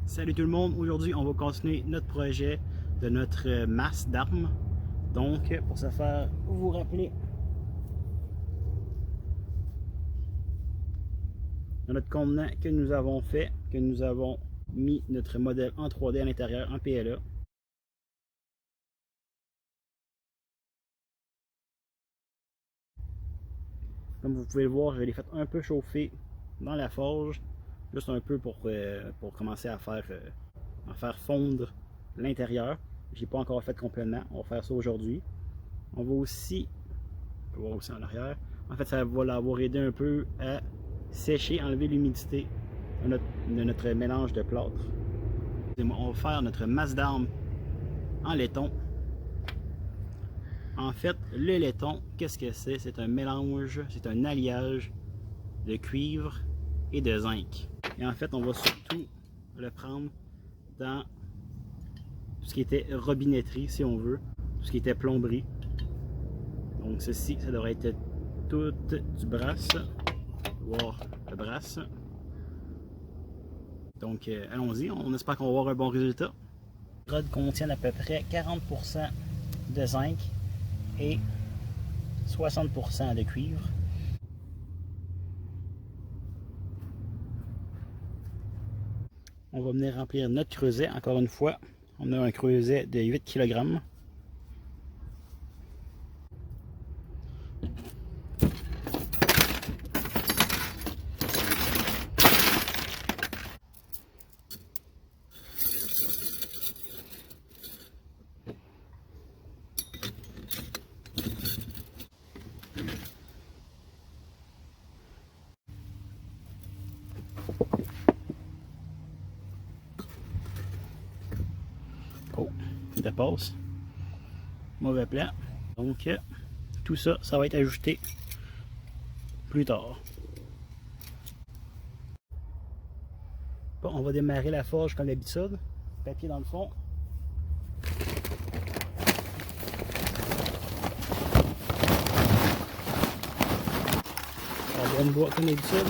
Salut tout le monde, aujourd'hui on va continuer notre projet de notre masse d'armes. Donc pour ce faire, vous vous rappelez de notre contenant que nous avons fait, que nous avons mis notre modèle en 3D à l'intérieur en PLA. Comme vous pouvez le voir, je l'ai fait un peu chauffer dans la forge, juste un peu pour commencer à faire fondre l'intérieur. J'ai pas encore fait complètement, on va faire ça aujourd'hui. On va aussi, on peut voir aussi en arrière, en fait ça va l'avoir aidé un peu à sécher, enlever l'humidité de notre mélange de plâtre. On va faire notre masse d'armes en laiton. En fait, le laiton, qu'est-ce que c'est? C'est un mélange, c'est un alliage de cuivre et de zinc. Et en fait, on va surtout le prendre dans tout ce qui était robinetterie, si on veut, tout ce qui était plomberie. Donc ceci, ça devrait être tout du brass. Voir le brass. Donc allons-y, on espère qu'on va avoir un bon résultat. Les rods contiennent à peu près 40% de zinc et 60% de cuivre. On va venir remplir notre creuset. Encore une fois, on a un creuset de 8 kg. Oh, il dépasse. Mauvais plan. Donc, tout ça, ça va être ajouté plus tard. Bon, on va démarrer la forge comme d'habitude. Papier dans le fond. On va bois comme d'habitude.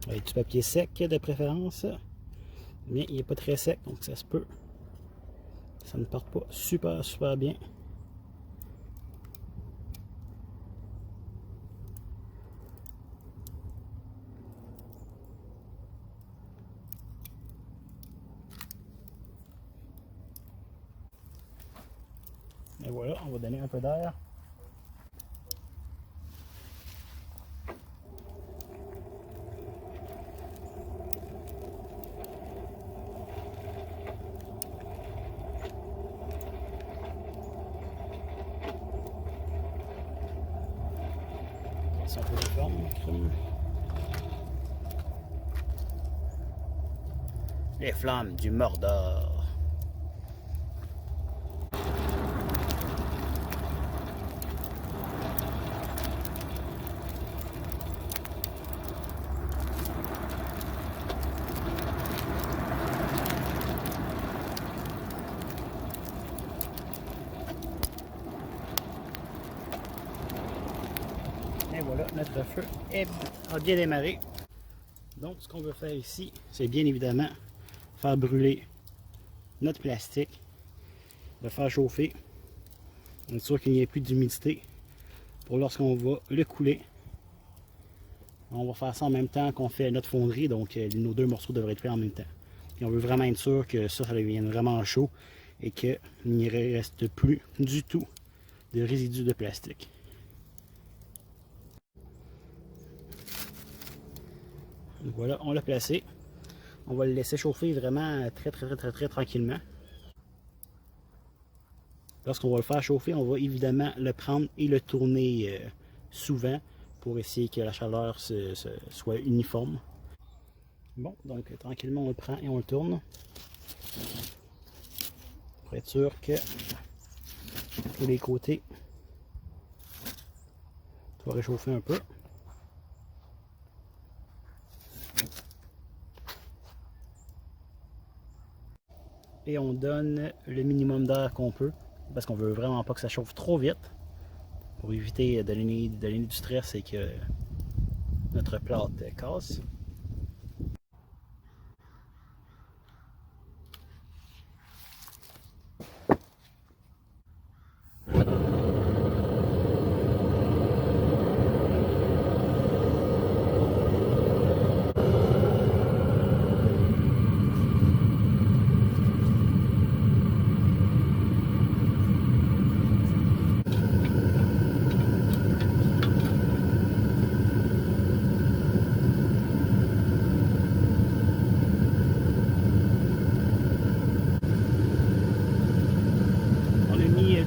Avec du papier sec de préférence, mais il n'est pas très sec, donc ça se peut. Ça ne part pas super bien. Et voilà, on va donner un peu d'air. C'est un peu de forme. Les flammes du Mordor. Et voilà, notre feu a bien démarré. Donc ce qu'on veut faire ici, c'est bien évidemment faire brûler notre plastique, le faire chauffer, être sûr qu'il n'y ait plus d'humidité pour lorsqu'on va le couler. On va faire ça en même temps qu'on fait notre fonderie, donc nos deux morceaux devraient être faits en même temps. Et on veut vraiment être sûr que ça devienne vraiment chaud et qu'il n'y reste plus du tout de résidus de plastique. Voilà, on l'a placé. On va le laisser chauffer vraiment très tranquillement. Lorsqu'on va le faire chauffer, on va évidemment le prendre et le tourner souvent pour essayer que la chaleur soit uniforme. Bon, donc tranquillement on le prend et on le tourne. Pour être sûr que tous les côtés, ça va réchauffer un peu. et on donne le minimum d'air qu'on peut parce qu'on veut vraiment pas que ça chauffe trop vite pour éviter de donner du stress et que notre plate casse.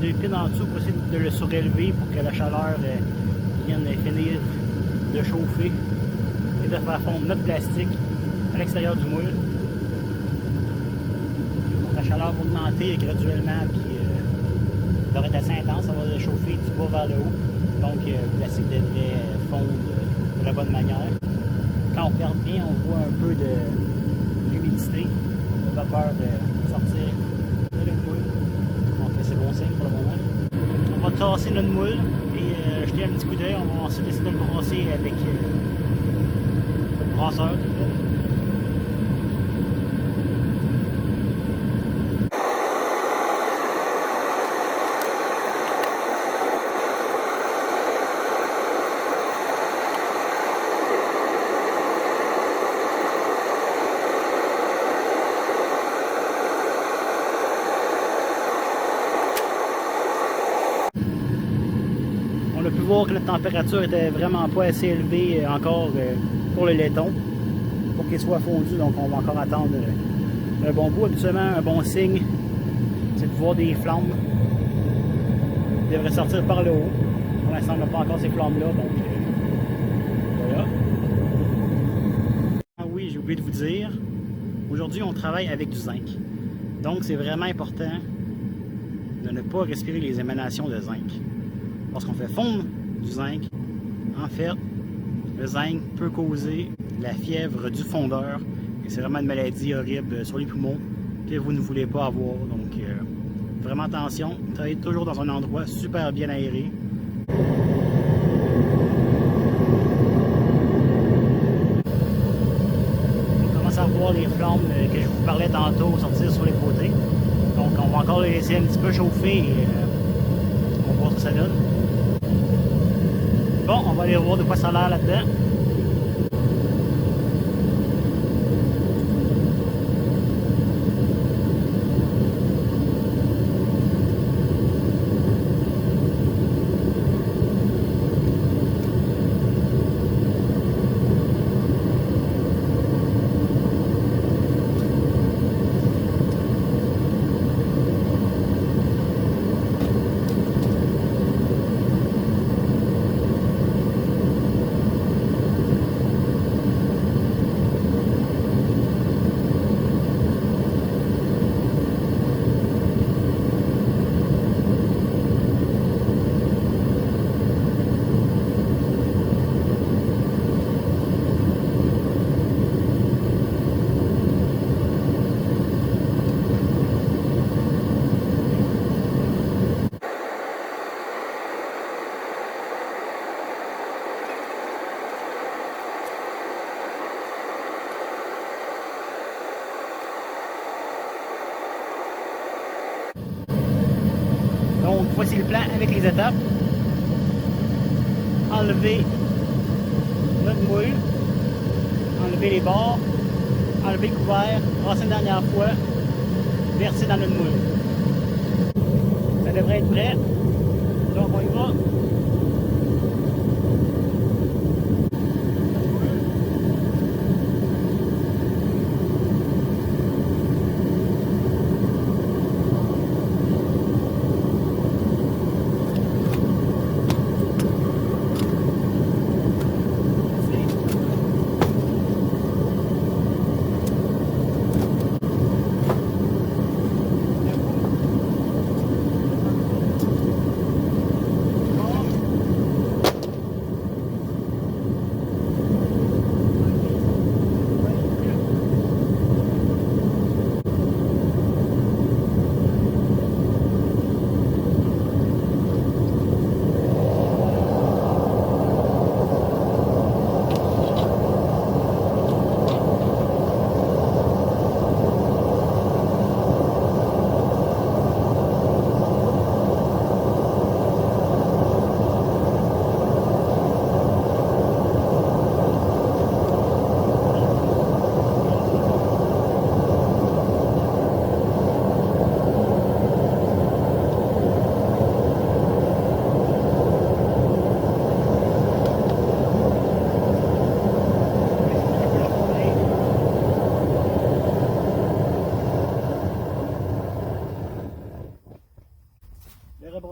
Deux pins en dessous pour essayer de le surélever pour que la chaleur vienne finir de chauffer et de faire fondre notre plastique à l'extérieur du moule. Donc, la chaleur va augmenter graduellement puis ça va être assez intense, ça va chauffer du bas vers le haut. Donc le plastique devrait fondre de la bonne manière. Quand on regarde bien, on voit un peu d'humidité, de vapeur sortir de le moule. Donc c'est bon signe pour le moment. On va tasser notre moule et jeter un petit coup d'œil. On va ensuite essayer de le brasser avec le brasseur. On a pu voir que la température était vraiment pas assez élevée encore pour le laiton pour qu'il soit fondu, donc on va encore attendre un bon bout. Habituellement, un bon signe, c'est de voir des flammes qui devraient sortir par le haut. Pour l'instant, on n'a pas encore ces flammes-là, donc voilà. Ah oui, j'ai oublié de vous dire, aujourd'hui on travaille avec du zinc. Donc c'est vraiment important de ne pas respirer les émanations de zinc. Lorsqu'on fait fondre du zinc, en fait, le zinc peut causer la fièvre du fondeur. Et c'est vraiment une maladie horrible sur les poumons que vous ne voulez pas avoir. Donc, vraiment attention, travaillez toujours dans un endroit super bien aéré. On commence à voir les flammes que je vous parlais tantôt sortir sur les côtés. Donc, on va encore les laisser un petit peu chauffer et on va voir ce que ça donne. Bon, on va aller voir de quoi ça a l'air là-dedans. Donc voici le plan avec les étapes. Enlever notre moule, enlever les bords, enlever le couvert, brasser une dernière fois, verser dans notre moule. Ça devrait être prêt. Donc on y va.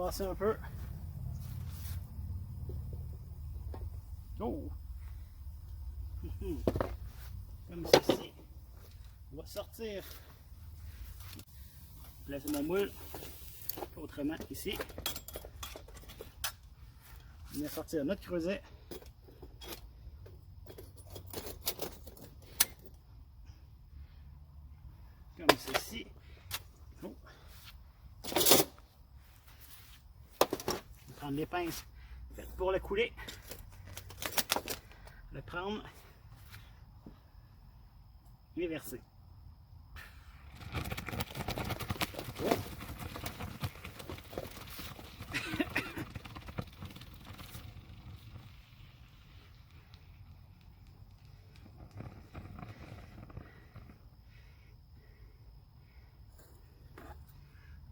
brasser un peu. Oh! Comme ceci. On va sortir. Placer mon moule autrement ici. On va sortir notre creuset. Comme ceci. Oh. On va prendre les pinces faites pour le couler. Le prendre et verser.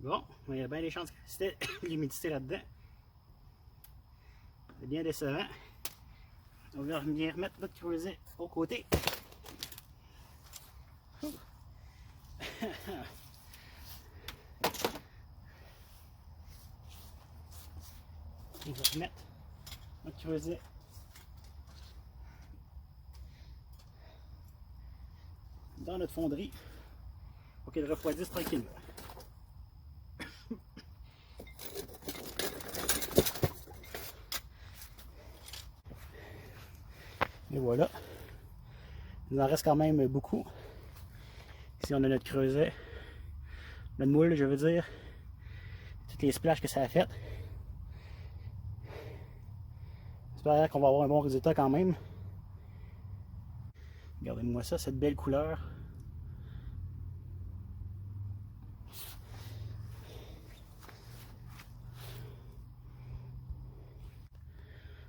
Oh. Bon, il y a bien des chances que c'était l'humidité là-dedans. C'est bien décevant. On va venir remettre notre creuset au côté. On va remettre notre creuset dans notre fonderie pour qu'elle refroidisse tranquillement. Et voilà. Il en reste quand même beaucoup. Ici on a notre creuset, notre moule je veux dire, toutes les splashes que ça a fait. J'espère qu'on va avoir un bon résultat quand même. Regardez-moi ça, cette belle couleur.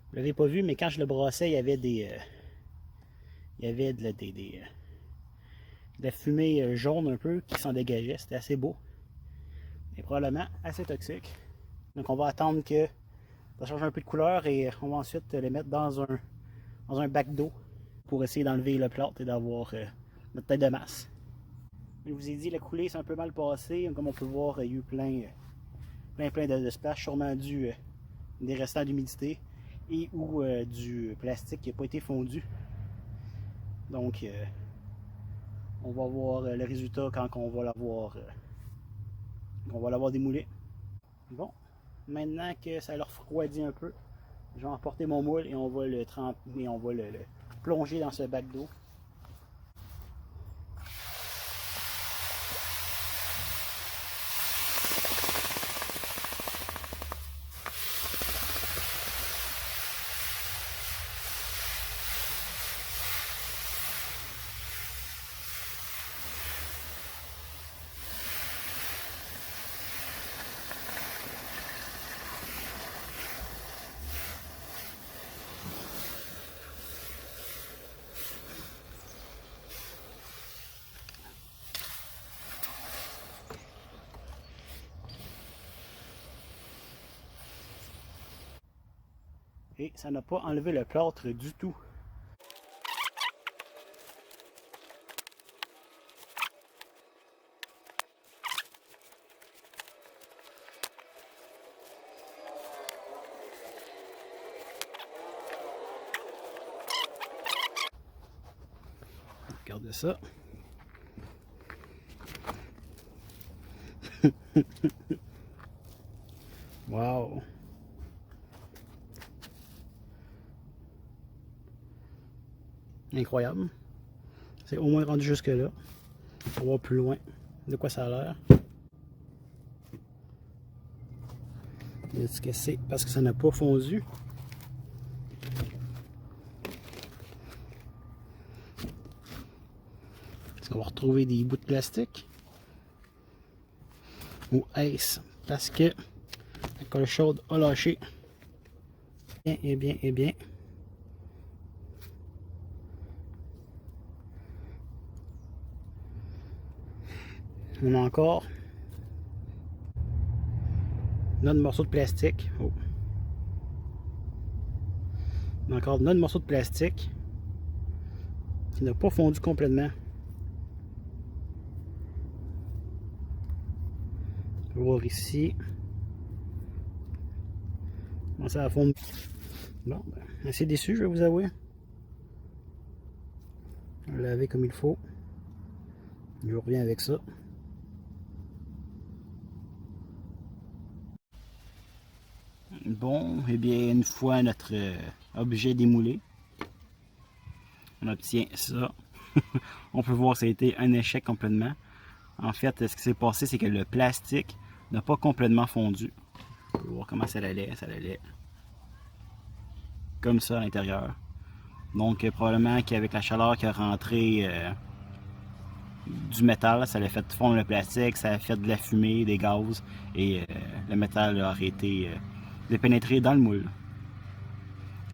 Vous l'avez pas vu, mais quand je le brassais, il y avait de la fumée jaune un peu qui s'en dégageait. C'était assez beau. Et probablement assez toxique. Donc on va attendre que ça change un peu de couleur et on va ensuite les mettre dans un bac d'eau pour essayer d'enlever le plâtre et d'avoir notre tête de masse. Je vous ai dit, la coulée c'est un peu mal passé. Comme on peut voir, il y a eu plein de splashes, sûrement dû des restants d'humidité et ou du plastique qui n'a pas été fondu. Donc on va voir le résultat quand on va l'avoir démoulé. Bon, maintenant que ça leur refroidit un peu, je vais emporter mon moule et on va le tremper et on va le plonger dans ce bac d'eau. Et ça n'a pas enlevé le plâtre du tout. Regardez ça. Wow! Incroyable. C'est au moins rendu jusque là. On va voir plus loin de quoi ça a l'air. Est-ce que c'est parce que ça n'a pas fondu? Est-ce qu'on va retrouver des bouts de plastique? Ou est-ce parce que la colle chaude a lâché? Eh bien. On a encore notre morceau de plastique. Oh. On a encore notre morceau de plastique qui n'a pas fondu complètement. On va voir ici. commencer à fondre. Bon, ben, assez déçu, je vais vous avouer. Laver comme il faut. Je reviens avec ça. Bon, et bien, une fois notre objet démoulé, on obtient ça. On peut voir que ça a été un échec complètement. En fait, ce qui s'est passé, c'est que le plastique n'a pas complètement fondu. On peut voir comment ça allait comme ça à l'intérieur. Donc, probablement qu'avec la chaleur qui a rentré du métal, ça a fait fondre le plastique, ça a fait de la fumée, des gaz, et le métal a arrêté de pénétrer dans le moule.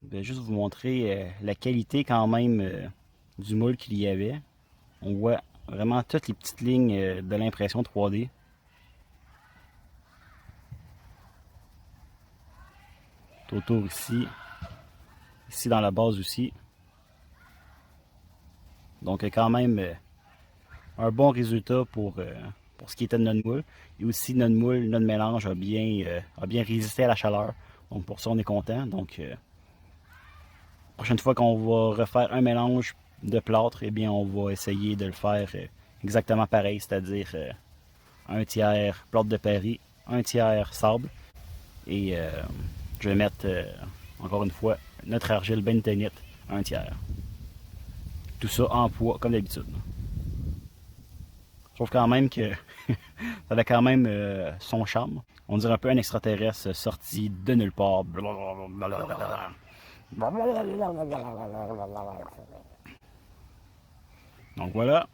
Je vais juste vous montrer la qualité quand même du moule qu'il y avait. On voit vraiment toutes les petites lignes de l'impression 3D. Tout autour ici. Ici dans la base aussi. Donc quand même un bon résultat pour ce qui était de notre moule. Et aussi notre moule, notre mélange a bien résisté à la chaleur. Donc pour ça on est content. Donc prochaine fois qu'on va refaire un mélange de plâtre, eh bien on va essayer de le faire exactement pareil, c'est-à-dire un tiers plâtre de Paris, un tiers sable, et je vais mettre encore une fois notre argile bentonite, un tiers. Tout ça en poids comme d'habitude. Je trouve quand même que ça a quand même son charme. On dirait un peu un extraterrestre sorti de nulle part. Donc voilà.